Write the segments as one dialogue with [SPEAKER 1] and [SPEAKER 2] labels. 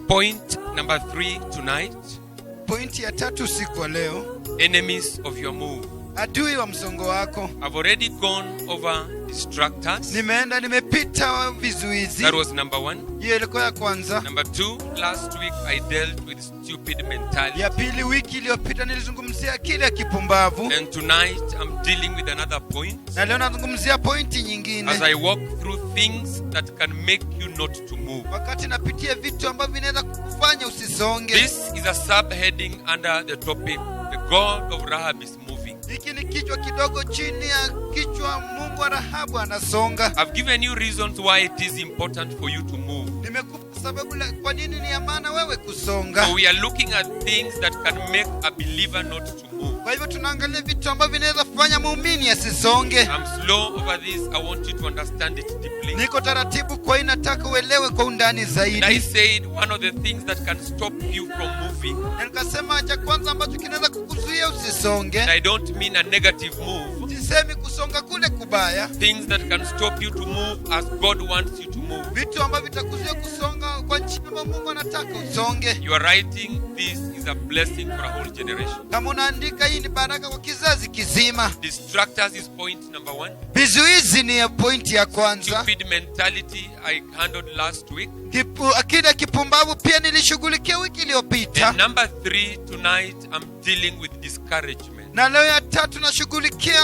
[SPEAKER 1] Point number 3 tonight.
[SPEAKER 2] Pointi ya 3 usiku wa leo.
[SPEAKER 1] Enemies of your move.
[SPEAKER 2] Adui wa msongo wako.
[SPEAKER 1] I've already gone over distractors.
[SPEAKER 2] Nimepita vizuizi.
[SPEAKER 1] That was number 1.
[SPEAKER 2] Hiyo ilikuwa ya kwanza.
[SPEAKER 1] Number 2, last week I dealt with stupid mentality.
[SPEAKER 2] Ya pili, wiki iliyopita nilizungumzia akili ya kipumbavu.
[SPEAKER 1] And tonight I'm dealing with another point.
[SPEAKER 2] Na leo nazungumzia pointi nyingine.
[SPEAKER 1] As I walk through things that can make you not to move.
[SPEAKER 2] Wakati napitia vitu ambavyo vinaweza kukufanya usisonge.
[SPEAKER 1] This is a subheading under the topic, the God of Rahab is moving.
[SPEAKER 2] Hiki ni kichwa kidogo chini ya kichwa Mungu wa Rahabu anasonga.
[SPEAKER 1] I've given you reasons why it is important for you to move.
[SPEAKER 2] Nimekupa sababu kwa nini ni amana wewe kusonga.
[SPEAKER 1] So we are looking at things that can make a believer not to move.
[SPEAKER 2] Kwa hivyo tunaangalia vitu ambavyo vinaweza kufanya muumini asisonge.
[SPEAKER 1] I'm slow over this. I want you to understand it deeply.
[SPEAKER 2] Niko taratibu kwa hiyo nataka uelewe kwa undani zaidi.
[SPEAKER 1] And I said one of the things that can stop you from moving.
[SPEAKER 2] Na nikasema cha kwanza ambacho kinaweza kukuzuia usisonge.
[SPEAKER 1] And I don't mean a negative move.
[SPEAKER 2] Sisemi kusonga kule kubaya.
[SPEAKER 1] Things that can stop you to move as God wants you to move.
[SPEAKER 2] Vitu ambavyo vitakuzuia kusonga kwa njia ambayo Mungu anataka usonge.
[SPEAKER 1] You are writing, this is a blessing for a whole generation.
[SPEAKER 2] Kama unaandika, hii ni baraka kwa kizazi kizima.
[SPEAKER 1] Distractors is point number 1.
[SPEAKER 2] Vizuizi ni pointi ya kwanza.
[SPEAKER 1] Stupid mentality I handled last week.
[SPEAKER 2] Akili ya kipumbavu pia nilishughulikia wiki iliyopita.
[SPEAKER 1] And number 3 tonight I'm dealing with discouragement.
[SPEAKER 2] Na leo ya 3 nashughulikia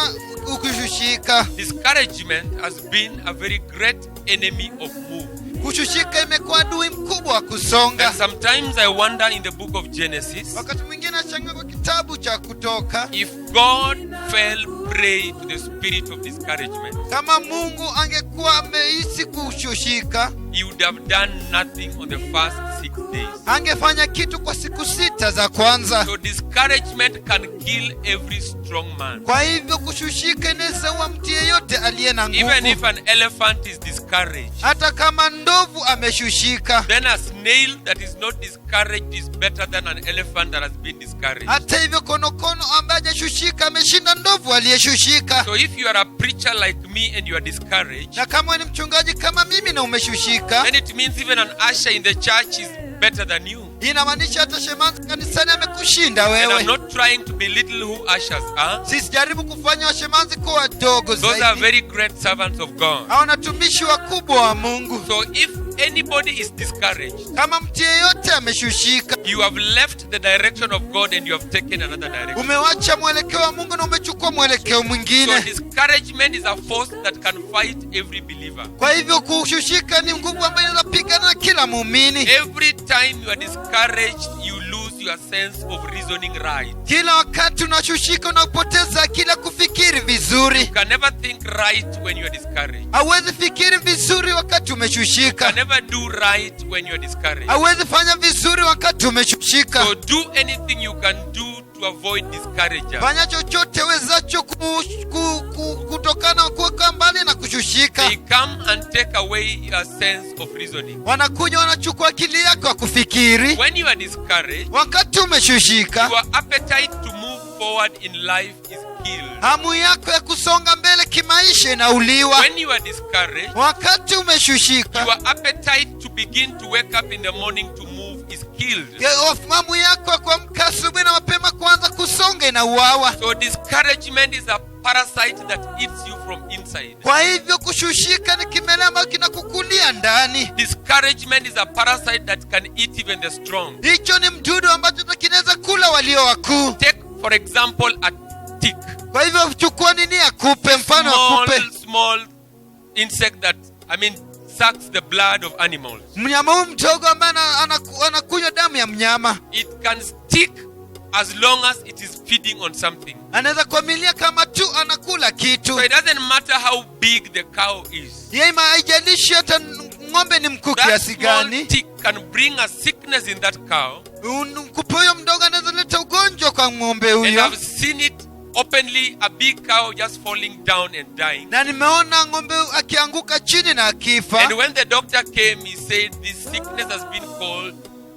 [SPEAKER 2] kushushika.
[SPEAKER 1] Discouragement has been a very great enemy of move.
[SPEAKER 2] Kushushika imekuwa adui mkubwa wa kusonga.
[SPEAKER 1] And sometimes I wonder in the book of Genesis,
[SPEAKER 2] Wakati mwingine nashangaa kwa kitabu cha Kutoka,
[SPEAKER 1] if God fell prey to the spirit of discouragement,
[SPEAKER 2] kama Mungu angekuwa amehisi kushushika,
[SPEAKER 1] he would have done nothing on the first 6 days.
[SPEAKER 2] angefanya kitu kwa siku 6 za kwanza.
[SPEAKER 1] So discouragement can kill every strong man.
[SPEAKER 2] Kwa hivyo kushushika inaweza ua mtu yeyote aliye na
[SPEAKER 1] Even if
[SPEAKER 2] nguvu.
[SPEAKER 1] an elephant is discouraged,
[SPEAKER 2] Hata kama ndovu ameshushika.
[SPEAKER 1] then a snail that is not discouraged is better than an elephant that has been discouraged.
[SPEAKER 2] Hata hivyo konokono ambaye hajashushika ameshinda ndovu aliyeshushika.
[SPEAKER 1] So if you are a preacher like me and you are discouraged,
[SPEAKER 2] Na kama ni mchungaji kama mimi na umeshushika,
[SPEAKER 1] then it means even an usher in the church is better than you.
[SPEAKER 2] inamaanisha hata shemasi kanisani amekushinda
[SPEAKER 1] And I'm
[SPEAKER 2] wewe.
[SPEAKER 1] not trying to belittle who ushers are.
[SPEAKER 2] Sisijaribu kufanya washemazi kuwa wadogo
[SPEAKER 1] Those are
[SPEAKER 2] zaidi.
[SPEAKER 1] very great servants of God.
[SPEAKER 2] Hao watumishi wakubwa wa Mungu.
[SPEAKER 1] So if anybody is discouraged,
[SPEAKER 2] Kama mtu yeyote ameshushika,
[SPEAKER 1] you have left the direction of God and you have taken another direction.
[SPEAKER 2] umewacha mwelekeo wa Mungu na umechukua mwelekeo
[SPEAKER 1] So
[SPEAKER 2] mwingine.
[SPEAKER 1] discouragement is a force that can fight every believer.
[SPEAKER 2] Kwa hivyo kushushika ni nguvu ambayo inapigana na kila muumini.
[SPEAKER 1] Every time you are discouraged, you lose your sense of reasoning right.
[SPEAKER 2] Kila wakati unashushika unapoteza akili ya kufikiri vizuri.
[SPEAKER 1] You can never think right when you are discouraged.
[SPEAKER 2] Hauwezi fikiri vizuri wakati
[SPEAKER 1] You
[SPEAKER 2] umeshushika.
[SPEAKER 1] can never do right when you are discouraged.
[SPEAKER 2] Hauwezi fanya vizuri wakati umeshushika.
[SPEAKER 1] So do anything you can do to avoid discouragement.
[SPEAKER 2] Fanya chochote wezacho kutokana kuweka mbali na kushushika.
[SPEAKER 1] They come and take away your sense of reasoning.
[SPEAKER 2] Wanakuja wanachukua akili yako ya kufikiri.
[SPEAKER 1] When you are discouraged,
[SPEAKER 2] Wakati umeshushika,
[SPEAKER 1] your appetite to move forward in life is killed.
[SPEAKER 2] hamu yako ya kusonga mbele kimaisha inauliwa.
[SPEAKER 1] When you are discouraged,
[SPEAKER 2] Wakati umeshushika,
[SPEAKER 1] your appetite to begin to wake up in the morning to move is killed.
[SPEAKER 2] hamu yako ya kuamka asubuhi na mapema kuanza kusonga inauawa.
[SPEAKER 1] So discouragement is a parasite that eats you from inside.
[SPEAKER 2] Kwa hivyo kushushika ni kimelea ambacho kinakukulia ndani.
[SPEAKER 1] Discouragement is a parasite that can eat even the strong.
[SPEAKER 2] Hicho ni mdudu ambacho kinaweza kula walio wakuu.
[SPEAKER 1] Take for example a tick.
[SPEAKER 2] Kwa hivyo chukua nini akupe, mfano akupe
[SPEAKER 1] Small insect that sucks the blood of animals.
[SPEAKER 2] mnyama huyu mdogo ambaye anakunywa damu ya mnyama.
[SPEAKER 1] It can stick as long as it is feeding on something.
[SPEAKER 2] Anaweza kuamilia kama tu anakula kitu.
[SPEAKER 1] So it doesn't matter how big the cow is.
[SPEAKER 2] Yeye haijalishi hata ng'ombe ni mkuu
[SPEAKER 1] That
[SPEAKER 2] kiasi
[SPEAKER 1] small
[SPEAKER 2] gani.
[SPEAKER 1] tick can bring a sickness in that cow.
[SPEAKER 2] Kupe huyo mdogo anaweza leta ugonjwa kwa ng'ombe
[SPEAKER 1] And
[SPEAKER 2] huyo.
[SPEAKER 1] I've seen it openly, a big cow just falling down and dying.
[SPEAKER 2] Na nimeona ng'ombe akianguka chini na akifa.
[SPEAKER 1] And when the doctor came, he said this sickness has been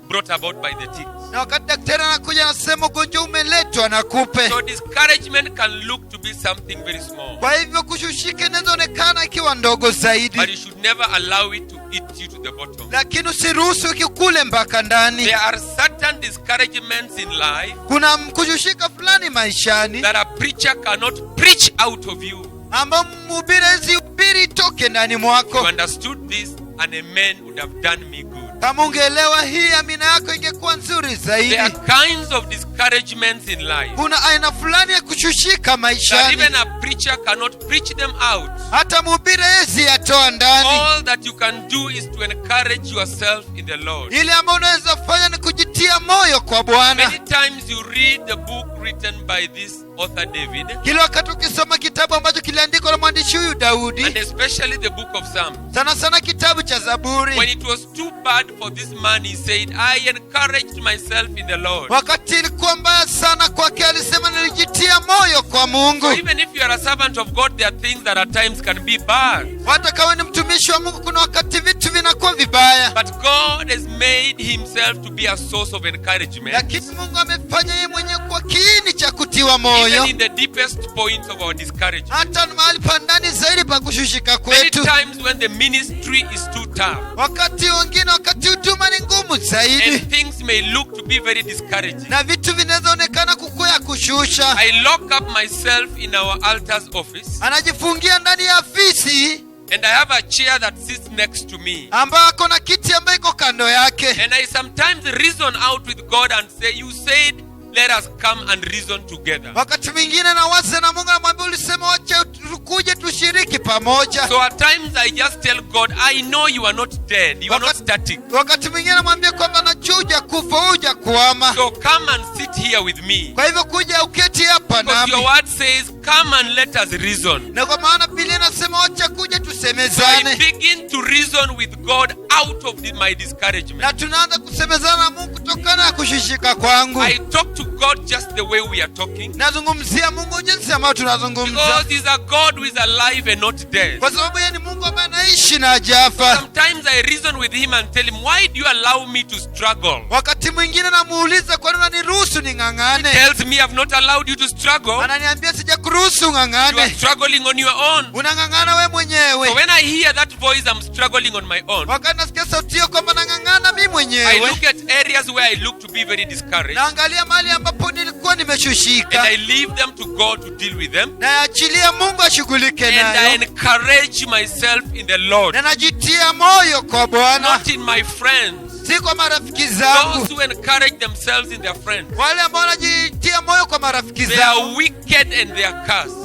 [SPEAKER 1] brought about by the tick.
[SPEAKER 2] Na wakati daktari anakuja anasema ugonjwa umeletwa na kupe.
[SPEAKER 1] So discouragement can look to be something very small.
[SPEAKER 2] Kwa hivyo kushushika inaweza onekana ikiwa ndogo zaidi,
[SPEAKER 1] but you should never allow it to eat you to the bottom.
[SPEAKER 2] lakini usiruhusu ikikule mpaka ndani.
[SPEAKER 1] There are certain discouragements in life
[SPEAKER 2] Kuna kushushika fulani maishani
[SPEAKER 1] that a preacher cannot preach out of you.
[SPEAKER 2] ambao mhubiri hawezi hubiri itoke ndani
[SPEAKER 1] If
[SPEAKER 2] mwako.
[SPEAKER 1] you understood this, an amen would have done me good.
[SPEAKER 2] Kama ungeelewa hii, amina yako ingekuwa nzuri
[SPEAKER 1] There are
[SPEAKER 2] zaidi.
[SPEAKER 1] kinds of discouragements in life
[SPEAKER 2] Kuna aina fulani ya kushushika
[SPEAKER 1] that
[SPEAKER 2] maishani,
[SPEAKER 1] even a preacher cannot preach them out.
[SPEAKER 2] hata mhubiri hawezi yatoa ndani.
[SPEAKER 1] All that you can do is to encourage yourself in the Lord.
[SPEAKER 2] Ile ambayo unaweza fanya ni kujitia moyo kwa Bwana.
[SPEAKER 1] Many times you read the book written by this author David,
[SPEAKER 2] Kila wakati ukisoma kitabu ambacho kiliandikwa na mwandishi huyu
[SPEAKER 1] and
[SPEAKER 2] Daudi,
[SPEAKER 1] especially the book of Psalms,
[SPEAKER 2] sana sana kitabu cha
[SPEAKER 1] when
[SPEAKER 2] Zaburi,
[SPEAKER 1] it was too bad for this man, he said, I encouraged myself in the Lord.
[SPEAKER 2] wakati ilikuwa mbaya sana kwake, alisema nilijitia moyo kwa Mungu.
[SPEAKER 1] So even if you are a servant of God, there are things that at times can be bad.
[SPEAKER 2] Hata kama ni mtumishi wa Mungu, kuna wakati vitu vinakuwa vibaya,
[SPEAKER 1] But God has made himself to be a source of encouragement.
[SPEAKER 2] lakini Mungu amefanya yeye mwenyewe kwa kiini cha kutiwa
[SPEAKER 1] Even
[SPEAKER 2] moyo,
[SPEAKER 1] in the deepest points of our discouragement.
[SPEAKER 2] hata mahali pa ndani zaidi pa kushushika
[SPEAKER 1] Many
[SPEAKER 2] kwetu.
[SPEAKER 1] times when the ministry is too tough
[SPEAKER 2] Wakati wengine, wakati huduma ni ngumu zaidi
[SPEAKER 1] and things may look to be very discouraging,
[SPEAKER 2] na vitu vinaweza onekana kukwea kushusha,
[SPEAKER 1] I lock up myself in our altar's office
[SPEAKER 2] anajifungia ndani ya afisi
[SPEAKER 1] and I have a chair that sits next to me.
[SPEAKER 2] ambayo ako na kiti ambayo iko kando yake,
[SPEAKER 1] And I sometimes reason out with God and say, you said, let us come and reason together.
[SPEAKER 2] wakati mwingine na waza na Mungu, namwambia ulisema wacha tukuje tushiriki pamoja.
[SPEAKER 1] So at times I just tell God, I know you are not dead, you are not static.
[SPEAKER 2] Wakati mwingine namwambia kwamba najua hujakufa, hujakuama,
[SPEAKER 1] So come and sit here with me.
[SPEAKER 2] kwa hivyo kuja uketi hapa
[SPEAKER 1] Because your
[SPEAKER 2] nami,
[SPEAKER 1] word says, come and let us reason.
[SPEAKER 2] na kwa maana Biblia inasema wacha kuja
[SPEAKER 1] So I
[SPEAKER 2] tusemezane,
[SPEAKER 1] begin to reason with God out of my discouragement.
[SPEAKER 2] na tunaanza kusemezana na Mungu kutokana na kushishika kwangu.
[SPEAKER 1] I talk to God just the way we are talking.
[SPEAKER 2] Nazungumzia Mungu jinsi ambayo tunazungumza,
[SPEAKER 1] Because He's a God who is alive and not dead.
[SPEAKER 2] kwa sababu yeye ni Mungu ambaye anaishi na hajafa.
[SPEAKER 1] Sometimes I reason with Him and tell Him, why do you allow me to struggle?
[SPEAKER 2] Wakati mwingine namuuliza, kwa nini unaniruhusu
[SPEAKER 1] He
[SPEAKER 2] ning'ang'ane?
[SPEAKER 1] tells me, I've not allowed you to struggle.
[SPEAKER 2] Ananiambia sijakuruhusu
[SPEAKER 1] You are
[SPEAKER 2] ng'ang'ane,
[SPEAKER 1] struggling on your own.
[SPEAKER 2] unang'ang'ana we
[SPEAKER 1] So
[SPEAKER 2] mwenyewe.
[SPEAKER 1] when I hear that voice, I'm struggling on my own.
[SPEAKER 2] Wakati nasikia sauti hiyo kwamba nang'ang'ana mi
[SPEAKER 1] I
[SPEAKER 2] mwenyewe,
[SPEAKER 1] look at areas where I look to be very discouraged,
[SPEAKER 2] naangalia mahali ambapo nilikuwa
[SPEAKER 1] and
[SPEAKER 2] nimeshushika,
[SPEAKER 1] I leave them to God to deal with them.
[SPEAKER 2] naachilia Mungu ashughulike
[SPEAKER 1] And I
[SPEAKER 2] nayo,
[SPEAKER 1] encourage myself in the Lord,
[SPEAKER 2] na najitia moyo kwa Bwana,
[SPEAKER 1] not in my friends.
[SPEAKER 2] si kwa marafiki
[SPEAKER 1] Those
[SPEAKER 2] zangu.
[SPEAKER 1] who encourage themselves in their friends,
[SPEAKER 2] Wale ambao wanajitia moyo kwa marafiki
[SPEAKER 1] they are
[SPEAKER 2] zangu
[SPEAKER 1] wicked and they are cursed.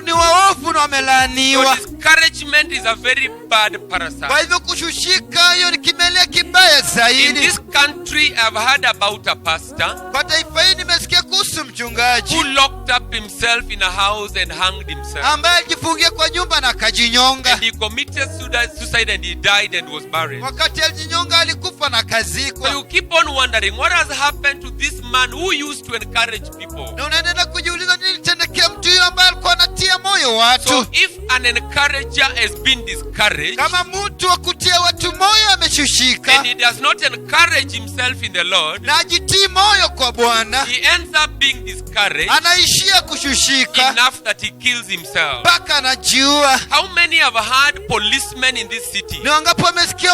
[SPEAKER 2] ni waovu na
[SPEAKER 1] So
[SPEAKER 2] wamelaaniwa.
[SPEAKER 1] discouragement is a very bad
[SPEAKER 2] Kwa
[SPEAKER 1] parasite.
[SPEAKER 2] hivyo kushushika, hiyo ni kimelea kibaya
[SPEAKER 1] In
[SPEAKER 2] zaidi.
[SPEAKER 1] this country, I've heard about a pastor
[SPEAKER 2] Kwa taifa hili nimesikia kuhusu mchungaji
[SPEAKER 1] who locked up himself in a house and hanged himself.
[SPEAKER 2] ambaye alijifungia kwa nyumba na akajinyonga.
[SPEAKER 1] And he committed suicide and he died and was buried.
[SPEAKER 2] Wakati alijinyonga alikufa na
[SPEAKER 1] So
[SPEAKER 2] kazikwa.
[SPEAKER 1] you keep on wondering, what has happened to this man who used to encourage people?
[SPEAKER 2] Na unaendelea kujiuliza nini litendekea mtu huyo ambaye alikuwa anatia moyo
[SPEAKER 1] So
[SPEAKER 2] watu.
[SPEAKER 1] if an encourager has been discouraged
[SPEAKER 2] Kama mtu wa kutia watu moyo ameshushika
[SPEAKER 1] and he does not encourage himself in the Lord,
[SPEAKER 2] na ajitii moyo kwa Bwana,
[SPEAKER 1] he ends up being discouraged
[SPEAKER 2] anaishia kushushika
[SPEAKER 1] enough that he kills himself.
[SPEAKER 2] mpaka anajiua.
[SPEAKER 1] How many have had policemen in this city
[SPEAKER 2] Ni wangapi wamesikia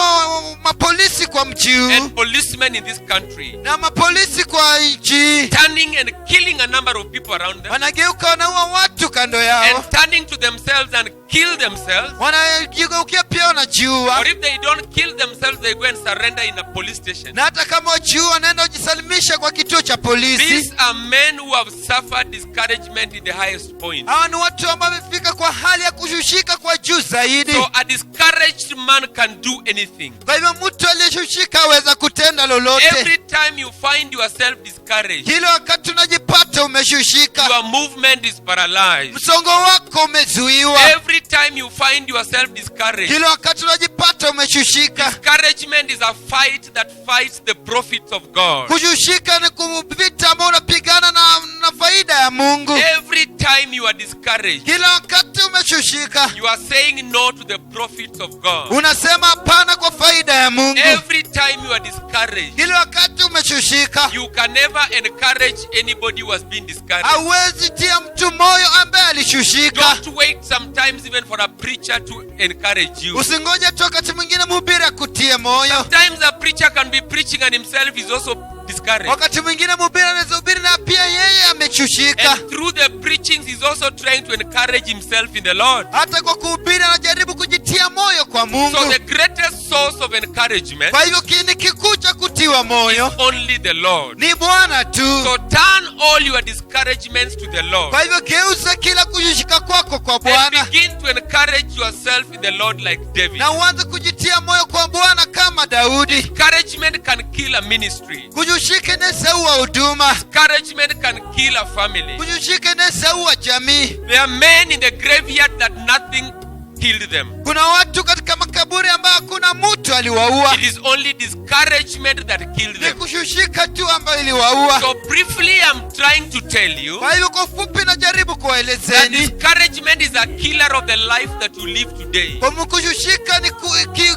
[SPEAKER 2] mapolisi kwa mji huu
[SPEAKER 1] and policemen in this country
[SPEAKER 2] na mapolisi kwa nchi
[SPEAKER 1] turning and killing a number of people around them
[SPEAKER 2] wanageuka, wanaua watu kando yao,
[SPEAKER 1] and turning to themselves and kill themselves?
[SPEAKER 2] wanajigeukia pia wanajiua,
[SPEAKER 1] Or if they don't kill themselves, they go and surrender in a police station.
[SPEAKER 2] na hata kama wajiua wanaenda kujisalimisha kwa kituo cha polisi.
[SPEAKER 1] These are men who have suffered discouragement in the highest point.
[SPEAKER 2] Hawa ni watu ambao wamefika kwa hali ya kushushika kwa juu zaidi.
[SPEAKER 1] So a discouraged man can do anything.
[SPEAKER 2] Kwa hivyo mtu aliyeshushika aweza kutenda lolote.
[SPEAKER 1] Every time you find yourself discouraged,
[SPEAKER 2] Kila wakati unajipata umeshushika,
[SPEAKER 1] your movement is paralyzed.
[SPEAKER 2] msongo wako umezuiwa.
[SPEAKER 1] Every time you find yourself discouraged,
[SPEAKER 2] Kila wakati unajipata umeshushika, kushushika.
[SPEAKER 1] Discouragement is a fight that fights the prophets of God.
[SPEAKER 2] Kushushika ni vita ambao unapigana na faida ya Mungu.
[SPEAKER 1] Every time you are discouraged,
[SPEAKER 2] Kila wakati umeshushika,
[SPEAKER 1] you are saying no to the prophets of God.
[SPEAKER 2] unasema hapana kwa faida ya Mungu.
[SPEAKER 1] Every time you are discouraged,
[SPEAKER 2] Kila wakati umeshushika,
[SPEAKER 1] you can never encourage anybody who has been discouraged.
[SPEAKER 2] hauwezi tia mtu moyo ambaye alishushika.
[SPEAKER 1] Don't wait sometimes even for a preacher to encourage you.
[SPEAKER 2] Usingoje tu wakati mwingine mhubiri akutie moyo.
[SPEAKER 1] Sometimes a preacher can be preaching and himself is also discouraged.
[SPEAKER 2] Wakati mwingine mhubiri anaweza hubiri na pia yeye ameshushika.
[SPEAKER 1] And through the preachings, he's also trying to encourage himself in the Lord.
[SPEAKER 2] Hata kwa kuhubiri anajaribu kujitia moyo kwa Mungu.
[SPEAKER 1] So the greatest source of encouragement
[SPEAKER 2] Kwa hivyo kiini kikuu cha kutiwa moyo
[SPEAKER 1] only the Lord.
[SPEAKER 2] ni Bwana tu.
[SPEAKER 1] So turn all your discouragements to the Lord.
[SPEAKER 2] Kwa hivyo geuza kila kushushika kwako kwa
[SPEAKER 1] And
[SPEAKER 2] Bwana,
[SPEAKER 1] begin to encourage yourself in the Lord like David.
[SPEAKER 2] na uanze kujitia moyo kwa Bwana kama Daudi.
[SPEAKER 1] Discouragement can kill a ministry.
[SPEAKER 2] Kushushika inasaua huduma.
[SPEAKER 1] Discouragement can kill a family.
[SPEAKER 2] Kushushika inasaua jamii.
[SPEAKER 1] There are men in the graveyard that nothing killed them.
[SPEAKER 2] Kuna watu katika makaburi ambao hakuna mtu aliwaua.
[SPEAKER 1] It is only discouragement that killed
[SPEAKER 2] Ni
[SPEAKER 1] them.
[SPEAKER 2] kushushika tu ambayo iliwaua.
[SPEAKER 1] So briefly, I'm trying to tell you
[SPEAKER 2] Kwa hivyo kwa ufupi najaribu
[SPEAKER 1] that
[SPEAKER 2] kuwaelezeni
[SPEAKER 1] discouragement is a killer of the life that you live today.
[SPEAKER 2] kwamba kushushika ni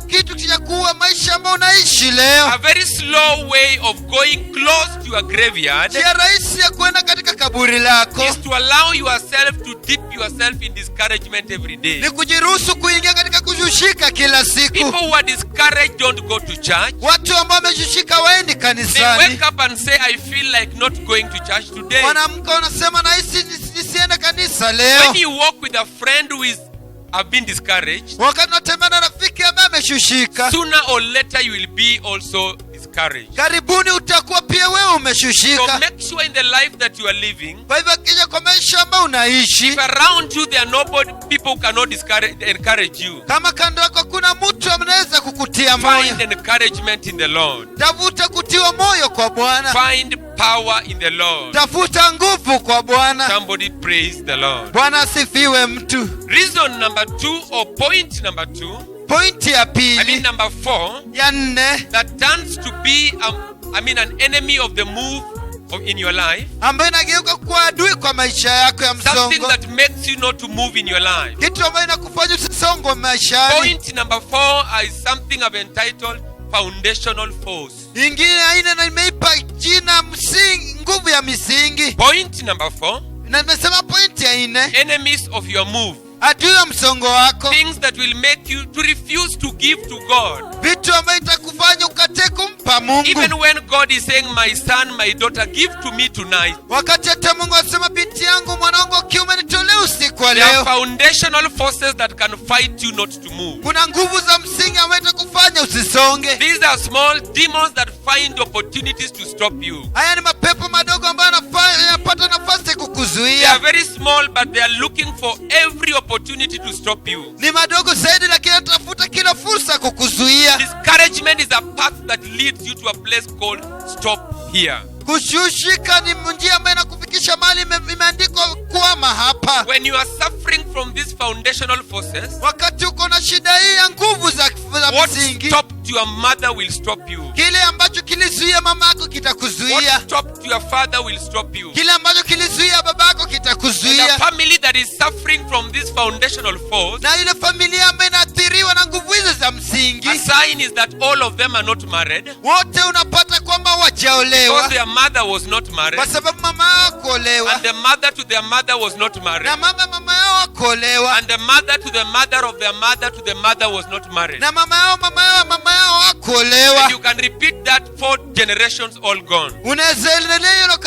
[SPEAKER 2] kitu cha kuua maisha ambayo unaishi leo.
[SPEAKER 1] A very slow way of going close to your graveyard
[SPEAKER 2] Njia rahisi ya kwenda katika kaburi lako
[SPEAKER 1] is to allow yourself to dip yourself in discouragement every day.
[SPEAKER 2] ni kujiruhusu kuingia katika kushushika kila siku.
[SPEAKER 1] People who are discouraged don't go to church.
[SPEAKER 2] Watu ambao wameshushika waendi
[SPEAKER 1] They
[SPEAKER 2] kanisani.
[SPEAKER 1] wake up and say, I feel like not going to church today.
[SPEAKER 2] Wanamka wanasema nahisi nisiende kanisa leo.
[SPEAKER 1] When you walk with a friend who is have been discouraged,
[SPEAKER 2] Wakati unatembea na rafiki ambaye ameshushika,
[SPEAKER 1] sooner or later you will be also discouraged.
[SPEAKER 2] karibuni utakuwa pia wewe
[SPEAKER 1] So
[SPEAKER 2] umeshushika.
[SPEAKER 1] make sure in the life that you are living,
[SPEAKER 2] Kwa hivyo akija kwa maisha ambayo unaishi,
[SPEAKER 1] if around you there are nobody, people who cannot encourage you,
[SPEAKER 2] kama kando yako hakuna mtu anaweza kukutia moyo,
[SPEAKER 1] find encouragement in the Lord.
[SPEAKER 2] tafuta kutiwa moyo kwa Bwana.
[SPEAKER 1] Find power in the Lord.
[SPEAKER 2] Tafuta nguvu kwa Bwana.
[SPEAKER 1] Somebody praise the Lord.
[SPEAKER 2] Bwana asifiwe mtu.
[SPEAKER 1] Reason number 2 or point number 2,
[SPEAKER 2] Pointi ya pili
[SPEAKER 1] number 4,
[SPEAKER 2] ya nne
[SPEAKER 1] that turns to be an enemy of the move in your life,
[SPEAKER 2] ambayo inageuka kuwa adui kwa maisha yako ya
[SPEAKER 1] something
[SPEAKER 2] msongo,
[SPEAKER 1] that makes you not to move in your life.
[SPEAKER 2] kitu ambayo inakufanya usisongo maishani.
[SPEAKER 1] Point number 4 is something I've entitled foundational force.
[SPEAKER 2] Ingine aina na imeipa jina msingi, nguvu ya misingi.
[SPEAKER 1] Point number 4,
[SPEAKER 2] Na nimesema pointi ya nne,
[SPEAKER 1] enemies of your move.
[SPEAKER 2] adui ya msongo wako,
[SPEAKER 1] Things that will make you to refuse to give to God.
[SPEAKER 2] vitu ambayo itakufanya ukate kumpa Mungu.
[SPEAKER 1] Even when God is saying, my son, my daughter, give to me tonight.
[SPEAKER 2] Wakati hata Mungu asema binti yangu, mwanangu wa kiume nitolee usiku wa
[SPEAKER 1] There are
[SPEAKER 2] leo,
[SPEAKER 1] foundational forces that can fight you not to move.
[SPEAKER 2] kuna nguvu za msingi ambayo itakufanya usisonge.
[SPEAKER 1] These are small demons that find opportunities to stop you.
[SPEAKER 2] Haya ni mapepo madogo ambayo yanapata nafasi ya
[SPEAKER 1] They
[SPEAKER 2] kukuzuia.
[SPEAKER 1] are very small, but they are looking for every opportunity to stop you.
[SPEAKER 2] Ni madogo zaidi, lakini anatafuta kila fursa ya kukuzuia.
[SPEAKER 1] Discouragement is a path that leads you to a place called stop here.
[SPEAKER 2] Kushushika ni njia ambayo inakufikisha mahali imeandikwa kwama hapa.
[SPEAKER 1] When you are suffering from these foundational forces,
[SPEAKER 2] Wakati uko na shida hii ya nguvu za
[SPEAKER 1] what
[SPEAKER 2] msingi,
[SPEAKER 1] stopped your mother will stop you.
[SPEAKER 2] kile ambacho kilizuia mama yako
[SPEAKER 1] What
[SPEAKER 2] kitakuzuia.
[SPEAKER 1] stopped your father will stop you.
[SPEAKER 2] Kile ambacho kilizuia baba yako
[SPEAKER 1] And a
[SPEAKER 2] kitakuzuia.
[SPEAKER 1] family that is suffering from this foundational force,
[SPEAKER 2] Na ile familia ambayo inaathiriwa na nguvu hizo za msingi,
[SPEAKER 1] a sign is that all of them are not married,
[SPEAKER 2] wote unapata kwamba
[SPEAKER 1] because
[SPEAKER 2] wajaolewa,
[SPEAKER 1] their mother was not married,
[SPEAKER 2] kwa sababu mama yao hakuolewa,
[SPEAKER 1] and the mother to their mother was not married,
[SPEAKER 2] na mama yao hakuolewa,
[SPEAKER 1] and the mother to the mother of their mother to the mother was not married.
[SPEAKER 2] na mama yao hakuolewa.
[SPEAKER 1] And you can repeat that 4 generations all gone.
[SPEAKER 2] Unaweza endelea hilo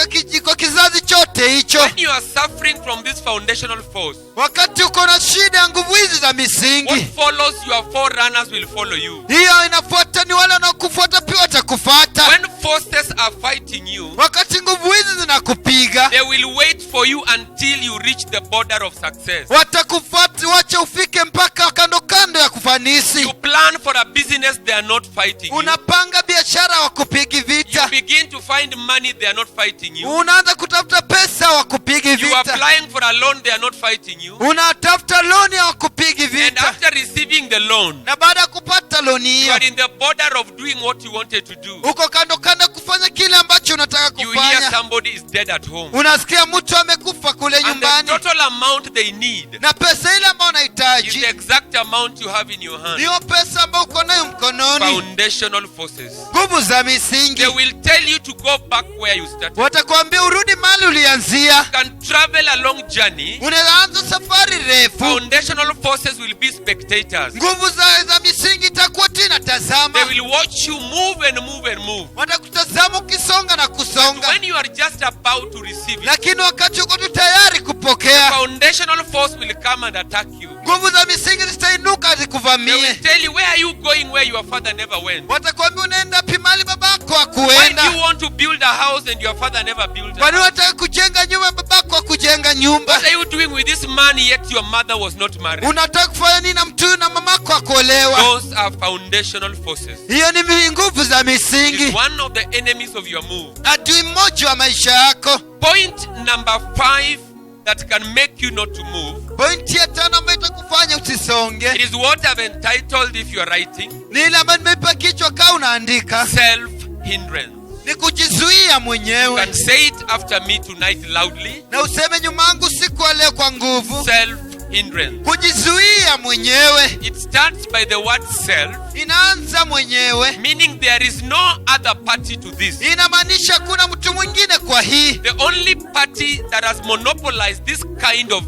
[SPEAKER 2] kwa kizazi chote hicho.
[SPEAKER 1] When you are suffering from this foundational force,
[SPEAKER 2] Wakati uko na shida ya nguvu hizi za
[SPEAKER 1] what
[SPEAKER 2] misingi,
[SPEAKER 1] follows, your forerunners will follow you.
[SPEAKER 2] hiyo inafuata, ni wale wanaokufuata pia watakufuata.
[SPEAKER 1] When forces are fighting you,
[SPEAKER 2] Wakati nguvu hizi zinakupiga,
[SPEAKER 1] they will wait for you until you reach the border of success.
[SPEAKER 2] watakufuata, wacha ufike mpaka kando kando ya kufanisi.
[SPEAKER 1] You plan for a business, they are not fighting you.
[SPEAKER 2] Unapanga biashara, wakupigi
[SPEAKER 1] You
[SPEAKER 2] vita.
[SPEAKER 1] begin to find money, they are not fighting you.
[SPEAKER 2] Unaanza kutafuta pesa, wakupigi
[SPEAKER 1] You are
[SPEAKER 2] vita.
[SPEAKER 1] applying for a loan, they are not fighting you.
[SPEAKER 2] Unatafuta loni, wakupigi
[SPEAKER 1] And
[SPEAKER 2] vita.
[SPEAKER 1] after receiving the the loan,
[SPEAKER 2] na baada ya kupata loni
[SPEAKER 1] you
[SPEAKER 2] hiyo
[SPEAKER 1] are in the border of doing what you wanted to do.
[SPEAKER 2] uko kando kando kufanya kile ambacho unataka
[SPEAKER 1] You hear
[SPEAKER 2] kufanya,
[SPEAKER 1] somebody is dead at home.
[SPEAKER 2] unasikia mtu amekufa kule
[SPEAKER 1] And the
[SPEAKER 2] nyumbani,
[SPEAKER 1] total amount they need
[SPEAKER 2] na pesa ile ambayo
[SPEAKER 1] is
[SPEAKER 2] unahitaji
[SPEAKER 1] the exact amount you have in your hand.
[SPEAKER 2] niyo pesa ambayo uko nayo mkononi.
[SPEAKER 1] Foundational forces.
[SPEAKER 2] Nguvu za misingi
[SPEAKER 1] They will tell you to go back where you started.
[SPEAKER 2] watakwambia urudi mahali ulianzia.
[SPEAKER 1] You can travel a long journey.
[SPEAKER 2] Unaanza safari refu,
[SPEAKER 1] Foundational forces will be spectators.
[SPEAKER 2] nguvu za misingi itakuwa tena
[SPEAKER 1] They
[SPEAKER 2] tazama,
[SPEAKER 1] will watch you move and move and move.
[SPEAKER 2] watakutazama ukisonga na kusonga,
[SPEAKER 1] When you are just about to receive it,
[SPEAKER 2] lakini wakati uko tu tayari kupokea,
[SPEAKER 1] foundational force will come and attack you.
[SPEAKER 2] nguvu za misingi zitainuka
[SPEAKER 1] They will
[SPEAKER 2] zikuvamie.
[SPEAKER 1] tell you, where are you going where your father never went?
[SPEAKER 2] Watakwambia unaenda pi mahali babako
[SPEAKER 1] Why do you
[SPEAKER 2] hakuenda.
[SPEAKER 1] want to build a house and your father never built a
[SPEAKER 2] Kwani
[SPEAKER 1] house?
[SPEAKER 2] wataka kujenga nyumba, babako hakujenga nyumba?
[SPEAKER 1] What are you doing with this money yet your mother was not married?
[SPEAKER 2] Unataka kufanya nini na mtu huyu na mamako hakuolewa?
[SPEAKER 1] Those are foundational forces.
[SPEAKER 2] Hiyo ni nguvu za
[SPEAKER 1] It
[SPEAKER 2] misingi,
[SPEAKER 1] is one of the enemies of your move.
[SPEAKER 2] adui mmoja wa maisha yako.
[SPEAKER 1] Point number 5 that can make you not to move.
[SPEAKER 2] Pointi ya 5 ambayo itakufanya
[SPEAKER 1] It
[SPEAKER 2] usisonge
[SPEAKER 1] is what I've entitled, if you are writing,
[SPEAKER 2] ni ile ambayo nimeipa kichwa kaa unaandika,
[SPEAKER 1] self-hindrance.
[SPEAKER 2] ni kujizuia
[SPEAKER 1] You
[SPEAKER 2] mwenyewe.
[SPEAKER 1] can say it after me tonight loudly.
[SPEAKER 2] Na useme nyuma yangu siku ya leo kwa nguvu,
[SPEAKER 1] Self-hindrance.
[SPEAKER 2] kujizuia mwenyewe.
[SPEAKER 1] It starts by the word self,
[SPEAKER 2] Inaanza mwenyewe,
[SPEAKER 1] meaning there is no other party to this.
[SPEAKER 2] inamaanisha kuna mtu mwingine kwa hii.
[SPEAKER 1] The only party that has monopolized this kind of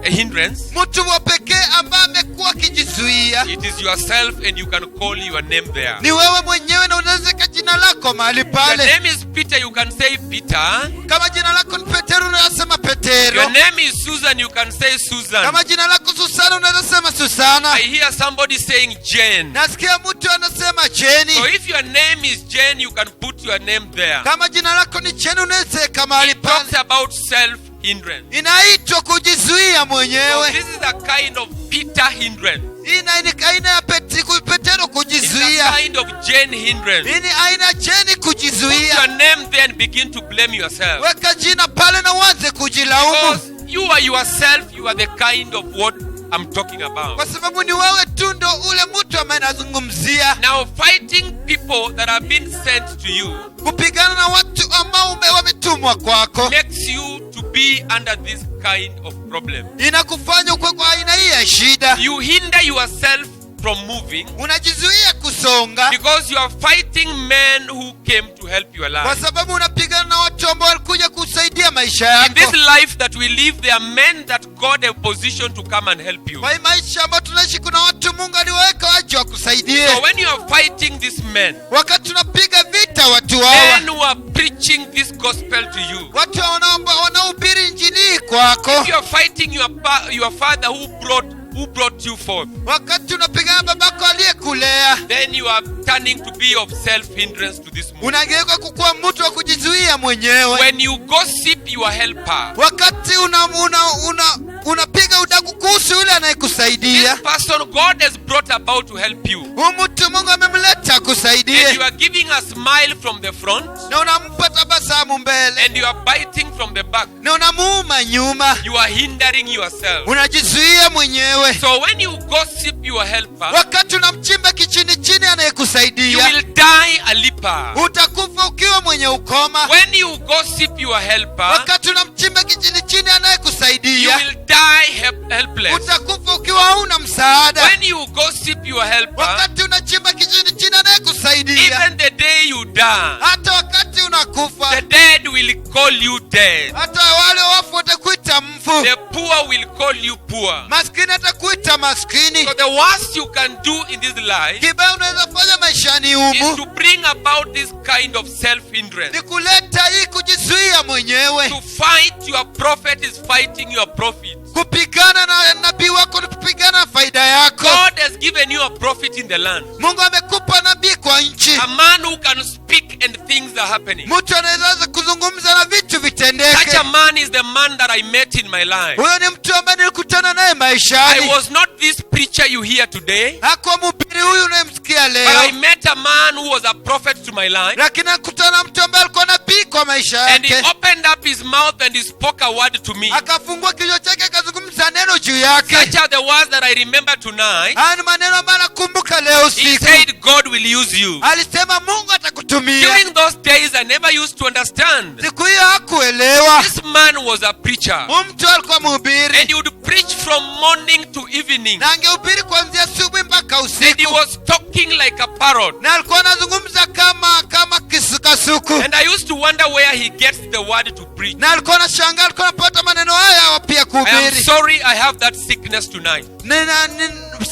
[SPEAKER 1] a hindrance,
[SPEAKER 2] Mtu wa pekee ambaye amekuwa akijizuia
[SPEAKER 1] it is yourself, and you can call your name there.
[SPEAKER 2] ni wewe mwenyewe, na unaweza weka jina lako mahali
[SPEAKER 1] Your
[SPEAKER 2] pale.
[SPEAKER 1] name is Peter, you can say Peter.
[SPEAKER 2] Kama jina lako ni Petero, unasema
[SPEAKER 1] Your
[SPEAKER 2] Petero.
[SPEAKER 1] name is Susan, you can say Susan.
[SPEAKER 2] Kama jina lako Susana, unaweza sema Susana.
[SPEAKER 1] I hear somebody saying Jane.
[SPEAKER 2] Nasikia mtu anasema Jeni.
[SPEAKER 1] So if your name is Jane, you can put your name there.
[SPEAKER 2] Kama jina lako ni Jeni, unaweza weka mahali
[SPEAKER 1] It talks
[SPEAKER 2] pale.
[SPEAKER 1] about self-hindrance.
[SPEAKER 2] Inaitwa kujizuia
[SPEAKER 1] So
[SPEAKER 2] mwenyewe.
[SPEAKER 1] this is a kind of Peter hindrance.
[SPEAKER 2] Hii ni aina ya Petero
[SPEAKER 1] It's a
[SPEAKER 2] kujizuia.
[SPEAKER 1] kind of Jane hindrance.
[SPEAKER 2] Hii ni aina ya Jeni
[SPEAKER 1] Put your
[SPEAKER 2] kujizuia.
[SPEAKER 1] name there and begin to blame yourself.
[SPEAKER 2] Weka jina pale na uanze kujilaumu,
[SPEAKER 1] Because you are yourself, you are the kind of what I'm talking
[SPEAKER 2] kwa
[SPEAKER 1] about.
[SPEAKER 2] sababu ni wewe tu ndo ule mtu ambaye nazungumzia.
[SPEAKER 1] Now, fighting people that have been sent to you
[SPEAKER 2] Kupigana na watu ambao wametumwa kwako
[SPEAKER 1] makes you to be under this kind of problem.
[SPEAKER 2] inakufanya ukwe kwa aina hii ya shida.
[SPEAKER 1] You hinder yourself from moving
[SPEAKER 2] Unajizuia kusonga
[SPEAKER 1] because you are fighting men who came to help your
[SPEAKER 2] kwa
[SPEAKER 1] life.
[SPEAKER 2] sababu unapigana na watu ambao walikuja kusaidia maisha
[SPEAKER 1] In
[SPEAKER 2] yako.
[SPEAKER 1] this life that we live, there are men that God have positioned to come and help you.
[SPEAKER 2] Kwa hii maisha ambayo tunaishi, kuna watu Mungu aliwaweka waje wakusaidie.
[SPEAKER 1] So when you are fighting these men,
[SPEAKER 2] Wakati tunapiga vita watu hawa,
[SPEAKER 1] men who are preaching this gospel to you,
[SPEAKER 2] watu wanaohubiri injili hii kwako,
[SPEAKER 1] if you are fighting your father who brought you forth,
[SPEAKER 2] wakati unapigana babako aliyekulea,
[SPEAKER 1] then you are turning to be of self-hindrance to this movement.
[SPEAKER 2] unageuka kukuwa mtu wa kujizuia mwenyewe.
[SPEAKER 1] When you gossip your helper,
[SPEAKER 2] Wakati unapiga udaku kuhusu yule
[SPEAKER 1] this
[SPEAKER 2] anayekusaidia,
[SPEAKER 1] person God has brought about to help you,
[SPEAKER 2] huyu mtu Mungu amemleta
[SPEAKER 1] and
[SPEAKER 2] akusaidie,
[SPEAKER 1] you are giving a smile from the front,
[SPEAKER 2] na unampa tabasamu mbele
[SPEAKER 1] and you are biting from the back,
[SPEAKER 2] na unamuuma nyuma,
[SPEAKER 1] you are hindering yourself.
[SPEAKER 2] unajizuia mwenyewe.
[SPEAKER 1] So when you gossip your helper,
[SPEAKER 2] Wakati unamchimba kichini chini
[SPEAKER 1] you
[SPEAKER 2] anayekusaidia,
[SPEAKER 1] will die a leper.
[SPEAKER 2] utakufa ukiwa mwenye ukoma.
[SPEAKER 1] When you gossip your helper,
[SPEAKER 2] Wakati unamchimba kichini chini
[SPEAKER 1] you
[SPEAKER 2] anayekusaidia,
[SPEAKER 1] will die helpless.
[SPEAKER 2] utakufa ukiwa hauna msaada.
[SPEAKER 1] When you gossip your helper,
[SPEAKER 2] Wakati unachimba kichini chini anayekusaidia,
[SPEAKER 1] even the day you die,
[SPEAKER 2] hata wakati unakufa,
[SPEAKER 1] the dead will call you dead.
[SPEAKER 2] hata wale wafu watakuita mfu,
[SPEAKER 1] The poor will call you poor.
[SPEAKER 2] maskini atakuita maskini.
[SPEAKER 1] So the worst you can do in this life
[SPEAKER 2] Kibaya unaweza fanya maishani
[SPEAKER 1] is
[SPEAKER 2] humu
[SPEAKER 1] to bring about this kind of self-hindrance.
[SPEAKER 2] ni kuleta hii kujizuia mwenyewe.
[SPEAKER 1] To fight your prophet is fighting your profit.
[SPEAKER 2] Kupigana na nabii wako ni kupigana na faida yako.
[SPEAKER 1] God has given you a prophet in the land.
[SPEAKER 2] Mungu amekupa nabii kwa nchi,
[SPEAKER 1] A man who can speak and things are happening.
[SPEAKER 2] mtu anaweza kuzungumza na vitu
[SPEAKER 1] Such
[SPEAKER 2] vitendeke.
[SPEAKER 1] a man is the man that I met in my life.
[SPEAKER 2] Huyo ni mtu ambaye nilikutana naye
[SPEAKER 1] I
[SPEAKER 2] maishani.
[SPEAKER 1] was not this preacher you hear today,
[SPEAKER 2] Hakuwa mhubiri huyu unayemsikia
[SPEAKER 1] but I
[SPEAKER 2] leo,
[SPEAKER 1] met a man who was a prophet to my life.
[SPEAKER 2] lakini nakutana na mtu ambaye alikuwa nabii kwa maisha
[SPEAKER 1] And he
[SPEAKER 2] yake.
[SPEAKER 1] opened up his mouth and he spoke a word to me.
[SPEAKER 2] Akafungua kinywa chake akazungumza kuzungumza neno juu yake.
[SPEAKER 1] Such are the words that I remember tonight.
[SPEAKER 2] Haya ni maneno ambayo nakumbuka leo
[SPEAKER 1] He
[SPEAKER 2] usiku.
[SPEAKER 1] said God will use you.
[SPEAKER 2] Alisema Mungu atakutumia.
[SPEAKER 1] During those days I never used to understand.
[SPEAKER 2] Siku hiyo hakuelewa.
[SPEAKER 1] This man was a preacher.
[SPEAKER 2] Mtu alikuwa mhubiri.
[SPEAKER 1] And he would preach from morning to evening.
[SPEAKER 2] Na angehubiri kuanzia asubuhi mpaka
[SPEAKER 1] And he
[SPEAKER 2] usiku.
[SPEAKER 1] was talking like a parrot.
[SPEAKER 2] Na alikuwa anazungumza kama kisukasuku.
[SPEAKER 1] And I used to wonder where he gets the word to preach.
[SPEAKER 2] Na alikuwa anashangaa, alikuwa anapata maneno haya pia
[SPEAKER 1] I am
[SPEAKER 2] kuhubiri.
[SPEAKER 1] sorry I have that sickness tonight.